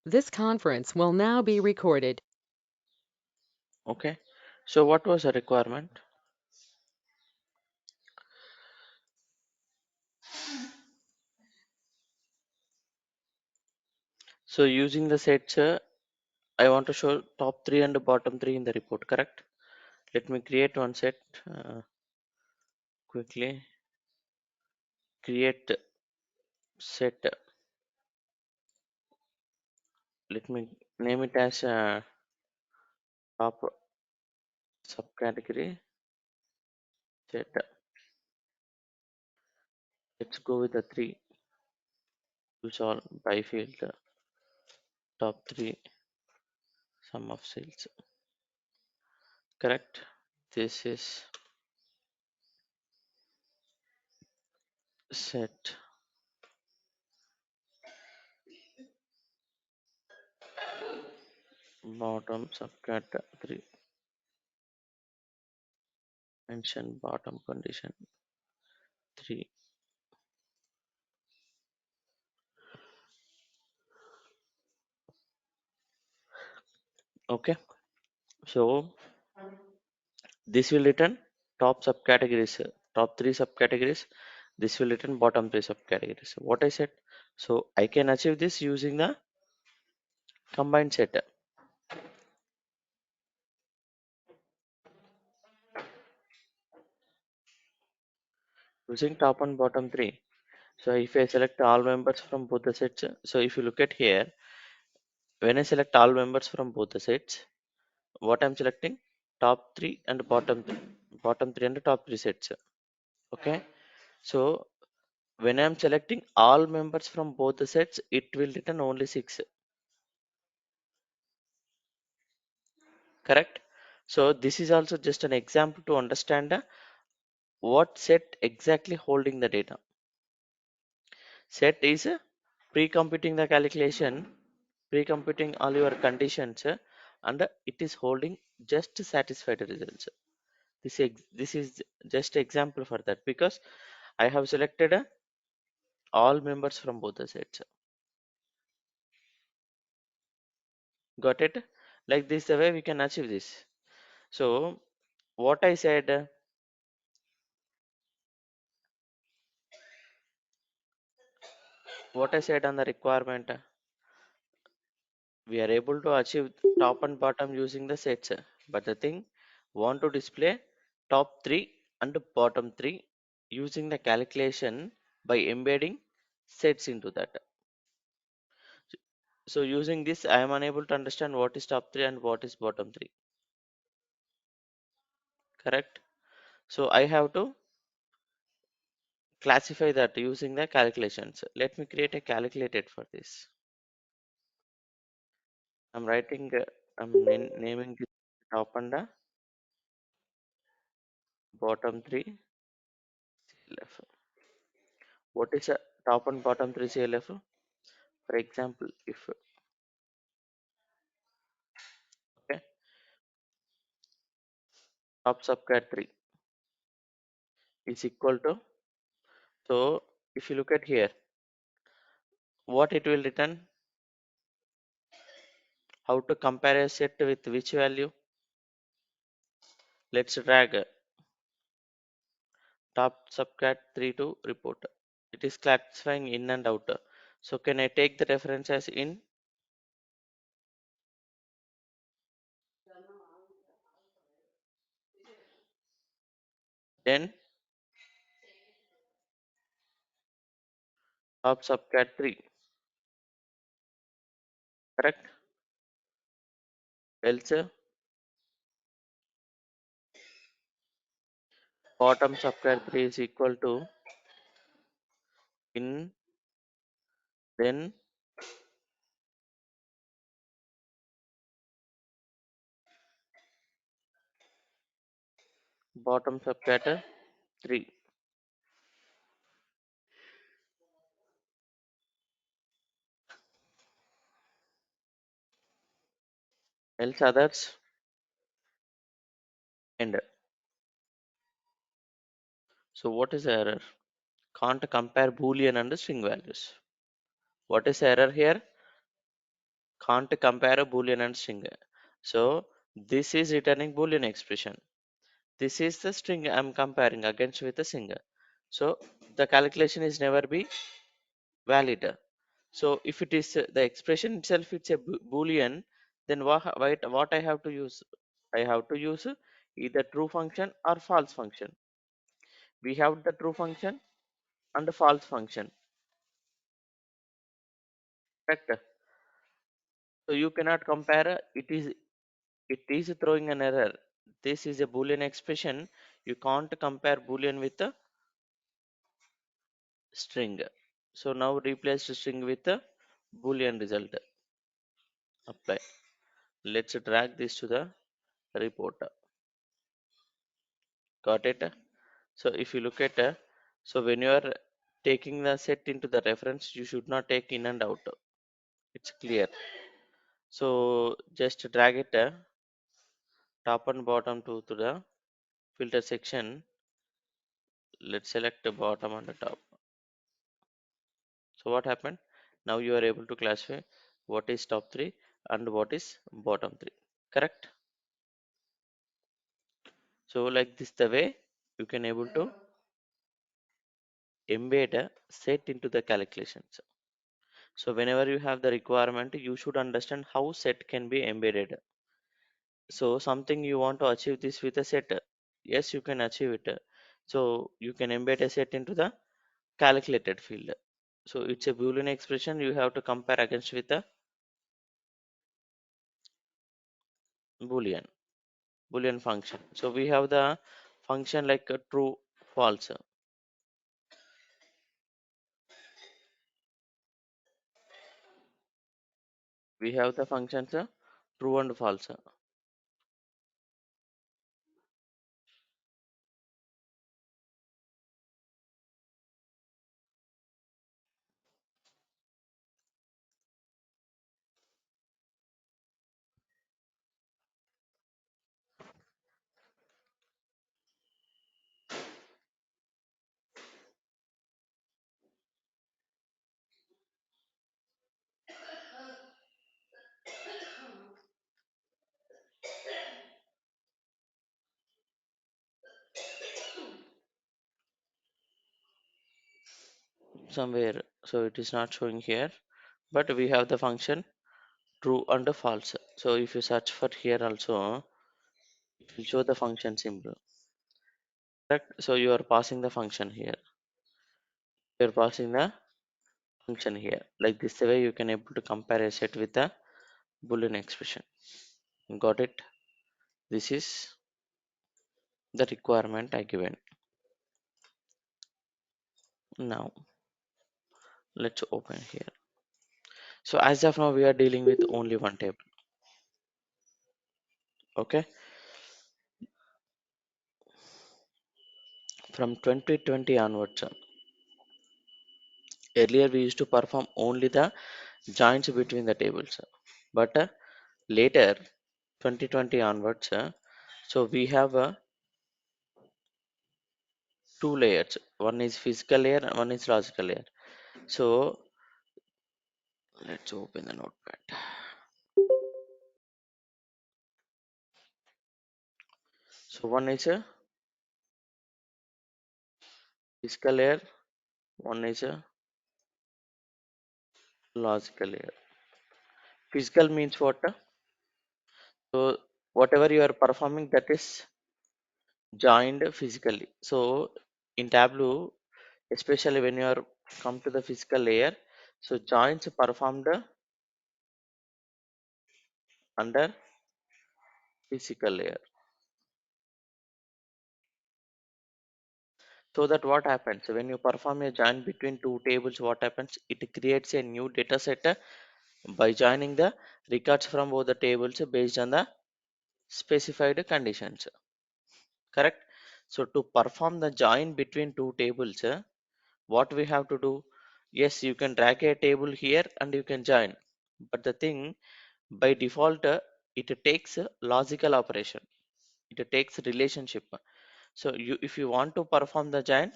This conference will now be recorded. Okay. So what was the requirement? So using the sets, I want to show top three and bottom three in the report, correct? Let me create one set quickly. Create set. Let me name it as top subcategory set. Let's go with the three. Use all by field top three sum of sales. Correct. This is set bottom subcategory. Mention bottom condition three. Okay. So this will return top subcategories, top three subcategories. This will return bottom three subcategories. What I said. So I can achieve this using the combined set. Using top and bottom three. So if I select all members from both the sets, so if you look at here, when I select all members from both the sets, what I'm selecting top three and bottom three and top three sets. Okay. So when I'm selecting all members from both the sets, it will return only six. Correct. So this is also just an example to understand what set exactly holding the data. Set is pre-computing the calculation, pre-computing all your conditions, and it is holding just satisfied results. This is just example for that because I have selected all members from both the sets. Got it? Like this the way we can achieve this. So what I said, on the requirement, we are able to achieve top and bottom using the sets. But the thing, want to display top three and bottom three using the calculation by embedding sets into that. So using this, I am unable to understand what is top three and what is bottom three. Correct? So I have to classify that using the calculations. Let me create a calculated for this. I'm writing, naming this top and bottom three CLF. What is a top and bottom three CLF? For example, if okay, top subcat 3 is equal to, so if you look at here, what it will return, how to compare a set with which value? Let's drag top subcat 3 to report. It is classifying in and out. So can I take the reference as in? Then top subcat 3, correct? Else bottom subcat 3 is equal to in, then bottom subcat 3. Else others end. So what is the error? Can't compare boolean and string values. What is the error here? can't compare a boolean and string. So this is returning boolean expression. This is the string I'm comparing against with a singer. So the calculation is never be valid. So if it is the expression itself, it's a boolean, then what I have to use? I have to use either true function or false function. We have the true function and the false function, correct? So you cannot compare. It is throwing an error. This is a boolean expression. You can't compare boolean with a string. So now replace the string with a boolean result. Apply. Let's drag this to the report. Got it? So if you look at, so when you are taking the set into the reference, you should not take in and out. It's clear. So just drag it top and bottom to the filter section. Let's select the bottom and the top. So what happened? Now you are able to classify what is top three and what is bottom three. Correct? So like this the way you can able to embed a set into the calculations. So whenever you have the requirement, you should understand how set can be embedded. So something you want to achieve this with a set, yes, you can achieve it. So you can embed a set into the calculated field. So it's a Boolean expression you have to compare against with a Boolean Boolean function. So we have the function like true, false. We have the functions true and false. Somewhere, so it is not showing here, but we have the function true and false. So if you search for here also, it will show the function symbol. Correct? So you are passing the function here. You are passing the function here. Like this way you can able to compare a set with a Boolean expression. Got it? This is the requirement I given. Now let's open here. So as of now we are dealing with only one table. Okay. From 2020 onwards, earlier we used to perform only the joins between the tables, but later 2020 onwards, so we have two layers. One is physical layer and one is logical layer. So let's open the notepad. So one is a physical layer, one is a logical layer. Physical means what? So whatever you are performing, that is joined physically. So in Tableau, especially when you are come to the physical layer, so joints performed under physical layer. So that what happens when you perform a join between two tables, what happens? It creates a new data set by joining the records from both the tables based on the specified conditions. Correct? So to perform the join between two tables, what we have to do? Yes, you can drag a table here and you can join. But the thing, by default, it takes a logical operation. It takes relationship. So you, if you want to perform the join,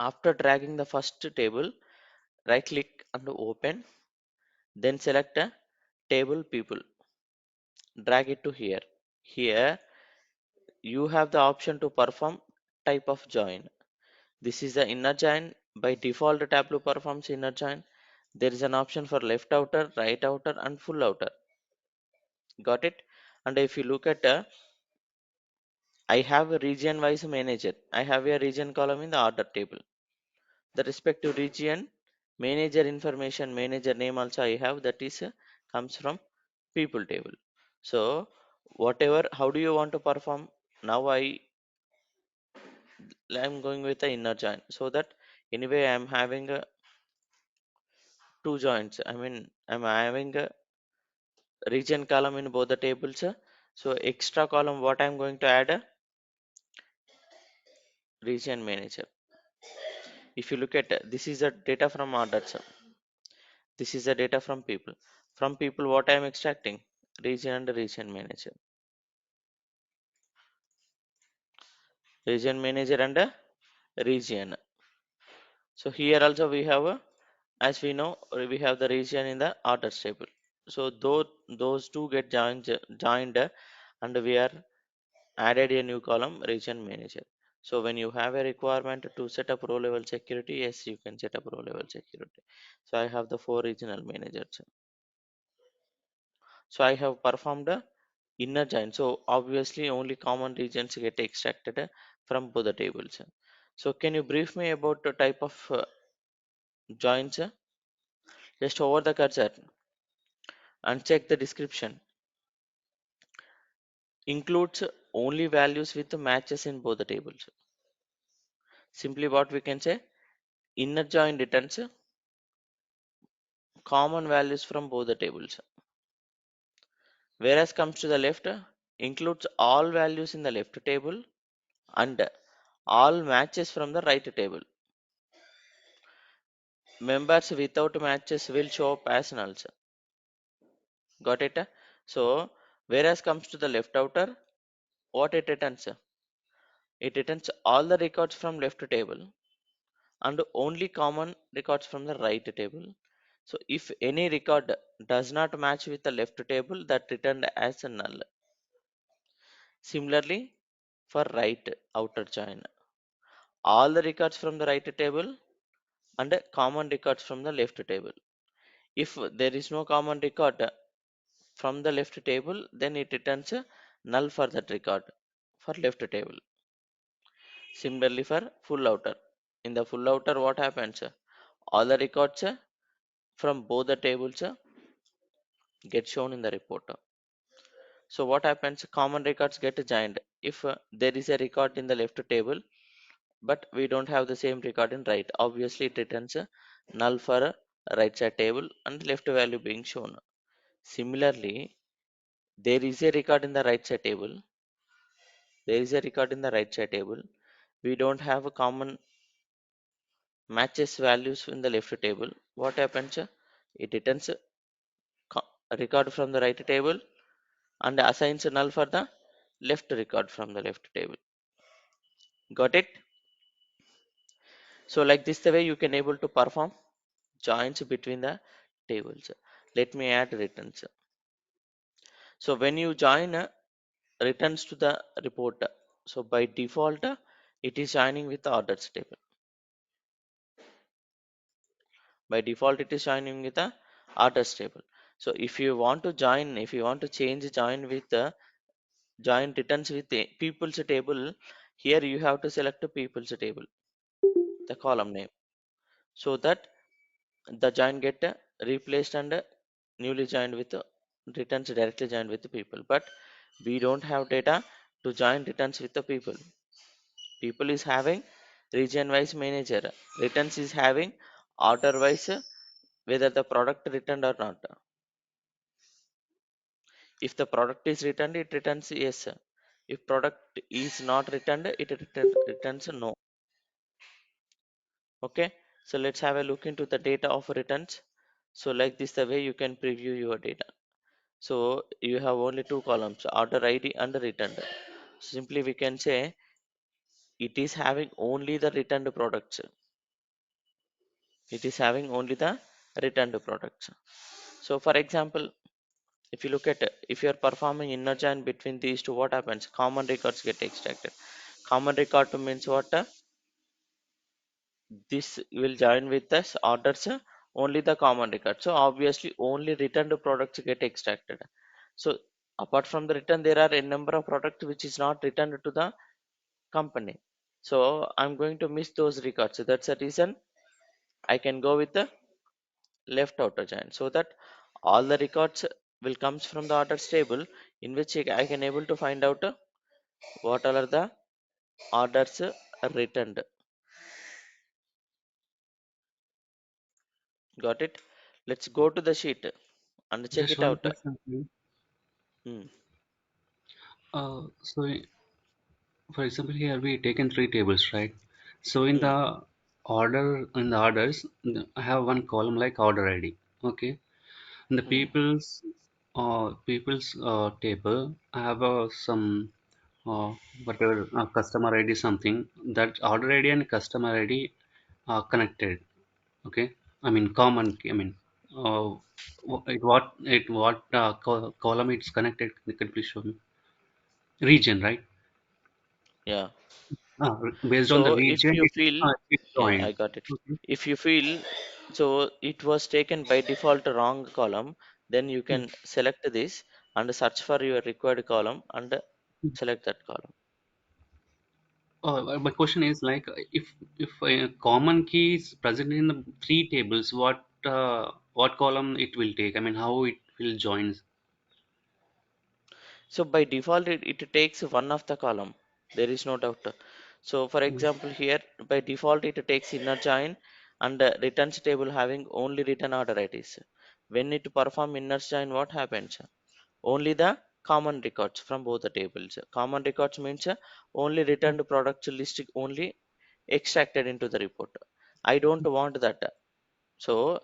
after dragging the first table, right click and open. Then select a table people, drag it to here. Here you have the option to perform type of join. This is the inner join. By default, Tableau performs inner join. There is an option for left outer, right outer, and full outer. Got it? And if you look at, I have a region wise manager. I have a region column in the order table. The respective region manager information, manager name also I have, that is comes from people table. So whatever, how do you want to perform? Now I'm going with the inner join, so that anyway I'm having two joins. I mean, I'm having a region column in both the tables. So extra column, what I'm going to add, a region manager. If you look at, this is the data from orders, this is the data from people. From people, what I'm extracting, region and region manager, region manager and a region. So here also we have a, as we know, we have the region in the orders table. So those two get joined, and we are added a new column, region manager. So when you have a requirement to set up row level security, yes, you can set up row level security. So I have the four regional managers. So I have performed a inner join. So obviously only common regions get extracted from both the tables. So can you brief me about the type of joins? Just over the cursor and check the description. Includes only values with matches in both the tables. Simply what we can say, inner join returns common values from both the tables. Whereas comes to the left, includes all values in the left table and all matches from the right table. Members without matches will show up as nulls. Got it? So whereas comes to the left outer, what it returns? It returns all the records from left table and only common records from the right table. So if any record does not match with the left table, that returned as a null. Similarly, for right outer join, all the records from the right table and common records from the left table. If there is no common record from the left table, then it returns a null for that record for left table. Similarly for full outer. In the full outer, what happens? All the records from both the tables get shown in the report. So what happens? Common records get joined. If there is a record in the left table, but we don't have the same record in right, obviously it returns a null for a right side table and left value being shown. Similarly, there is a record in the right side table. There is a record in the right side table. We don't have a common matches values in the left table. What happens? It returns a record from the right table and assigns a null for the left record from the left table. Got it? So like this the way you can able to perform joins between the tables. Let me add returns. So when you join returns to the report, so by default it is joining with the orders table. By default it is joining with the orders table. So if you want to join, if you want to change join with the join returns with the people's table, here you have to select the people's table, the column name, so that the join get replaced and newly joined with returns directly joined with the people. But we don't have data to join returns with the people. People is having region wise manager, returns is having order wise whether the product returned or not. If the product is returned, it returns yes. If product is not returned, it returns no. Okay, so let's have a look into the data of returns. So like this the way you can preview your data. So you have only two columns, order ID and returned. Simply we can say it is having only the returned products. It is having only the returned products. So for example, if you look at if you are performing inner join between these two, what happens? Common records get extracted. Common record means what? This will join with this orders, only the common record. So obviously only returned products get extracted. So apart from the return, there are a number of products which is not returned to the company. So I'm going to miss those records. So that's the reason I can go with the left outer join, so that all the records will comes from the orders table, in which I can able to find out what are the orders returned. Got it? Let's go to the sheet and check Just it one out. question, please. Hmm. So, for example, here we taken three tables, right? So in Hmm. the in the orders, I have one column like order ID. Okay. In the Hmm. people's table, I have some whatever customer ID something that order ID and customer ID are connected. Okay. I mean common. I mean, what column it's connected? Can you please show me? Region, right? Yeah. Based on the So if region, you feel, it yeah, I joined. got it. Okay. If you feel, so it was taken by default wrong column, then you Hmm. can select this and search for your required column and select that column. My question is like if a common key is present in the three tables, what column it will take? I mean, how it will join? So by default, it takes one of the column. There is no doubt. So for Hmm. example, here by default it takes inner join and returns table having only return order IDs. When it perform inner join, what happens? Only the common records from both the tables. Common records means only returned products list only extracted into the report. I don't want that. So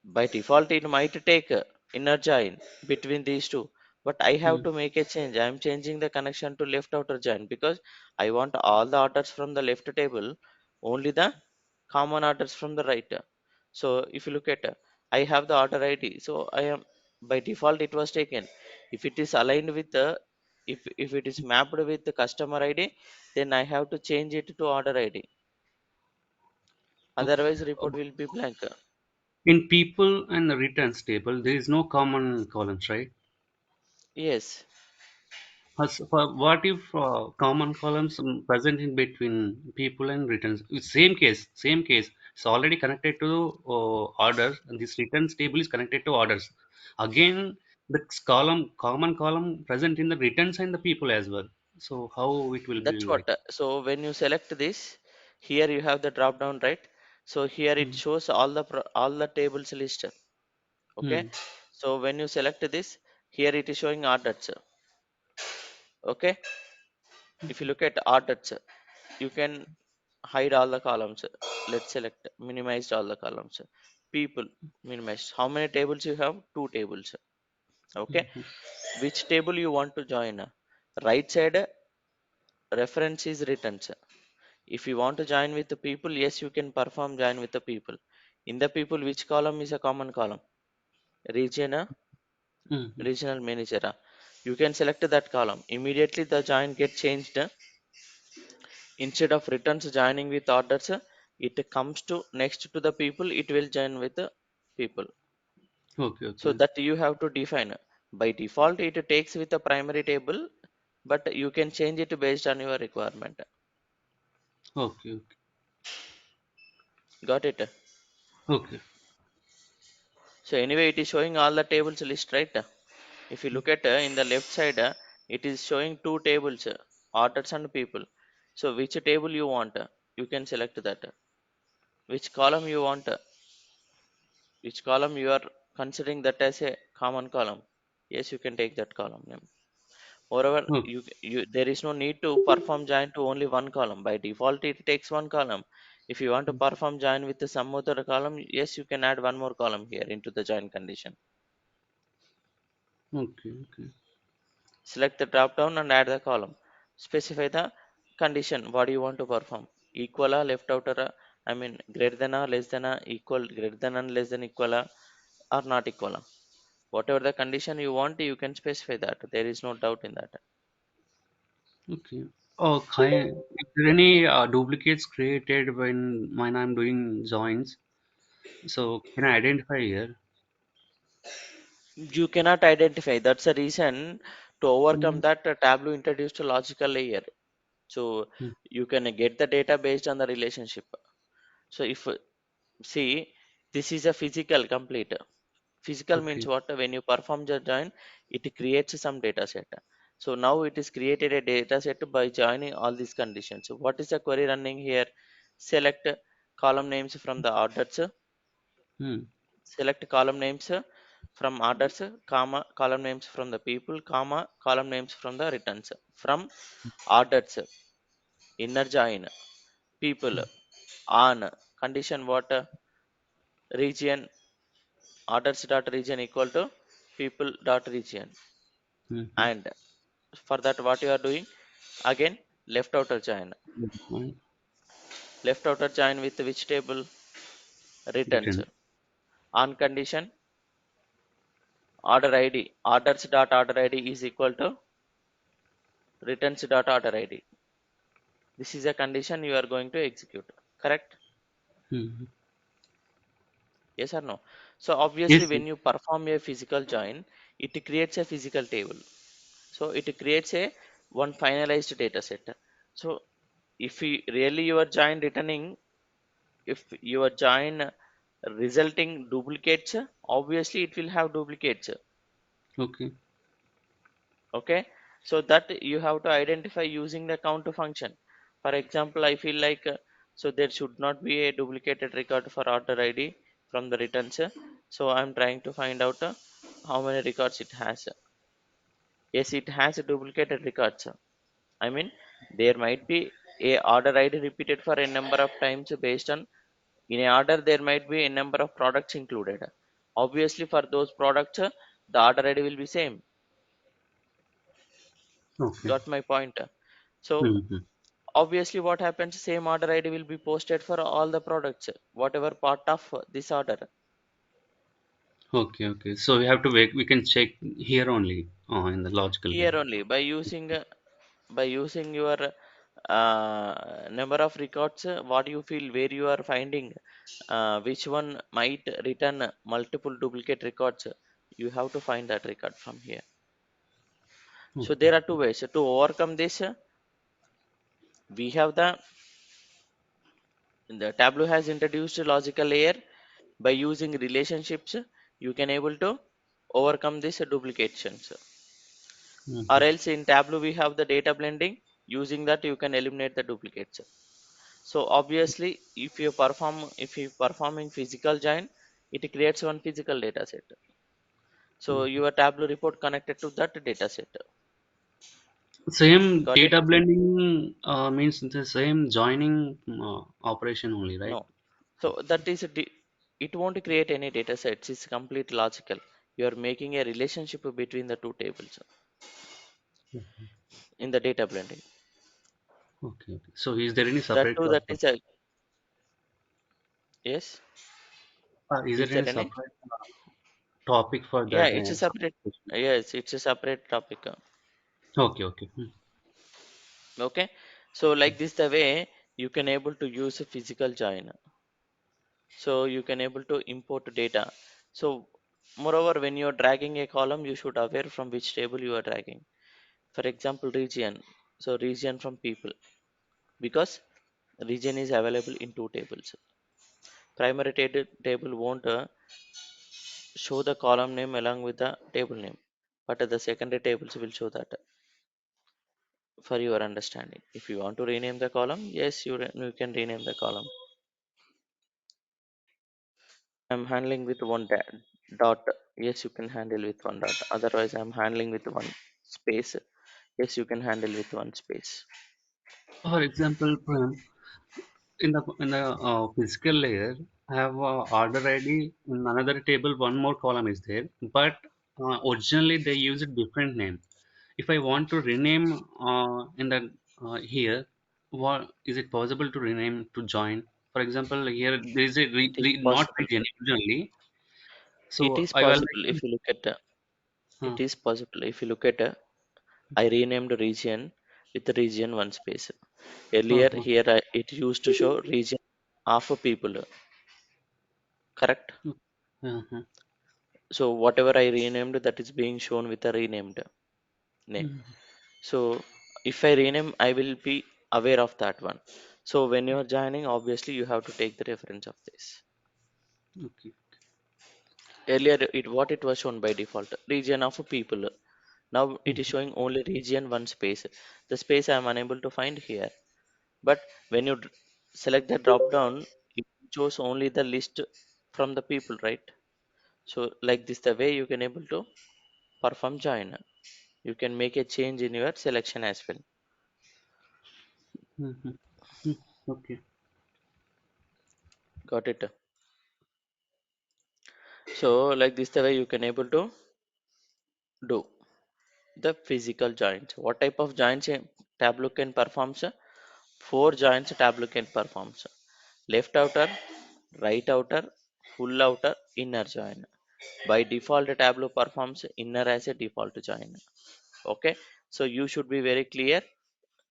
by default it might take inner join between these two, but I have Hmm. to make a change. I am changing the connection to left outer join because I want all the orders from the left table, only the common orders from the right. So if you look at I have the order ID, so I am by default it was taken. If it is aligned with the, if it is mapped with the customer ID, then I have to change it to order ID, Okay. otherwise Uh, report will be blank. In people and the returns table, there is no common columns, right? Yes. What if common columns present in between people and returns? Same case, same case. It's already connected to orders, and this returns table is connected to orders. Again, the common column present in the returns and the people as well. So how it will be That's like? what. So when you select this, here you have the drop down, right? So here it Hmm. shows all the all the tables list. Okay. Hmm. So when you select this, here it is showing orders. Okay. If you look at orders, you can hide all the columns. Let's select minimized all the columns. People minimized. How many tables you have? Two tables. Okay. Hmm. Which table you want to join? Right side reference is returns. If you want to join with the people, yes, you can perform join with the people. In the people, which column is a common column? Region, Hmm. Hmm. regional manager. You can select that column. Immediately the join get changed. Instead of returns joining with orders, it comes to next to the people. It will join with the people. Okay. So Okay. that you have to define. By default, it takes with the primary table, but you can change it based on your requirement. Okay. Okay. Got it? Okay. So anyway, it is showing all the tables list, right? If you look at in the left side, it is showing two tables, orders and people. So which table you want, you can select that. Which column you want, which column you are considering that as a common column. Yes, you can take that column name. Moreover, Okay. there is no need to perform join to only one column. By default, it takes one column. If you want to perform join with some other column, yes, you can add one more column here into the join condition. Okay. Okay. Select the drop down and add the column. Specify the condition. What do you want to perform? Equal, left outer, I mean greater than, less than, equal, greater than and less than, equal, or not equal. Whatever the condition you want, you can specify that. There is no doubt in that. Okay. Oh, is there any duplicates created when I'm doing joins? So can I identify here? You cannot identify. That's the reason to overcome Mm, that Tableau introduced a logical layer. So mm, you can get the data based on the relationship. So if see, this is a physical complete. Physical means okay. what? When you perform the join, it creates some data set. So now it is created a data set by joining all these conditions. So what is the query running here? Select column names from the orders. Mm, Select column names from orders, comma, column names from the people, comma, column names from the returns. From orders, inner join, people, mm, on, condition what? Region, orders dot region equal to people dot region. mm, mm. And for that, what you are doing? Again, left outer join. Fine. Left outer join with which table? Returns. Written. On condition, order ID. Orders dot order ID is equal to returns dot order ID. This is a condition you are going to execute. Correct? Mm. Yes or no? So obviously Yes. when you perform a physical join, it creates a physical table. So it creates a one finalized data set. So if you really your join returning, if your join resulting duplicates, obviously it will have duplicates. Okay. Okay, so that you have to identify using the count function. For example, I feel like so there should not be a duplicated record for order ID from the returns. So I'm trying to find out how many records it has. Yes, it has a duplicated records. I mean, there might be a order ID repeated for a number of times based on in a order there might be a number of products included. Obviously for those products the order ID will be same. Okay. Got my point? So Mm-hmm. obviously what happens, same order ID will be posted for all the products, whatever part of this order. Okay. Okay. So we have to wait. We can check here only in the logical Here layer. only by using your number of records, what you feel where you are finding which one might return multiple duplicate records, you have to find that record from here. So Okay. there are two ways to overcome this. We have the Tableau has introduced a logical layer. By using relationships, you can able to overcome these duplications. Or Mm-hmm. else in Tableau we have the data blending. Using that you can eliminate the duplicates. So obviously if you performing physical join, it creates one physical data set. So Mm-hmm. your Tableau report connected to that data set. Same Got it? data blending means the same joining operation only, right? No. So that is it won't create any data sets. It's complete logical. You are making a relationship between the two tables in the data blending. Okay. Okay. So is there any That separate too, that is a yes. is Is there any there any? separate topic for Yeah, that? it's a separate. Yes, it's a separate topic. Okay. Okay. Okay, so like this, the way you can able to use a physical join. So you can able to import data. So moreover, when you are dragging a column, you should aware from which table you are dragging. For example, region. So region from people because region is available in two tables. Primary table won't show the column name along with the table name, but the secondary tables will show that for your understanding. If you want to rename the column, yes, you can rename the column. I'm handling with one dot. Yes, you can handle with one dot. Otherwise, I'm handling with one space. Yes, you can handle with one space. For example, in the physical layer, I have order ID. In another table, one more column is there, but originally they use a different name. If I want to rename in the here, what is it possible to rename to join? For example, here there is a It is not possible. region originally. It So is I will possible like if you look at uh, it is possible if you look at I renamed region with region one space. uh, Earlier uh, here it used to show region half a people, correct? uh, uh, So whatever I renamed, that is being shown with a renamed name. mm, So if I rename, I will be aware of that one. So when you are joining, obviously you have to take the reference of this. okay. Earlier, what it was shown by default, region of people. Now it is Mhm, showing only region one space. The space I am unable to find here. But when you select the drop down, it shows only the list from the people, right? So like this, the way you can able to perform join. You can make a change in your selection as well. mhm, mm, okay. Got it? So like this, the way you can able to do the physical joints. What type of joints Tableau can perform? Sir? Four joints Tableau can perform. Sir. Left outer, right outer, full outer, inner join. By default, Tableau performs inner as a default join. Okay, so you should be very clear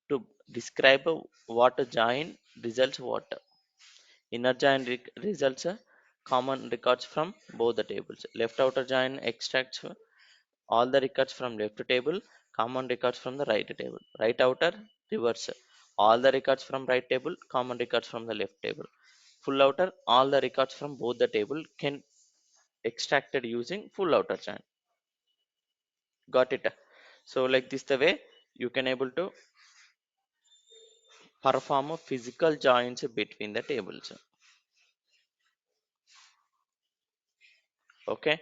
to describe what a join results what. Inner join results common records from both the tables. Left outer join extracts all the records from left table, common records from the right table. Right outer reverse all the records from right table, common records from the left table. Full outer all the records from both the table can extracted using full outer join. Got it? So like this the way you can able to perform a physical joins between the tables. Okay.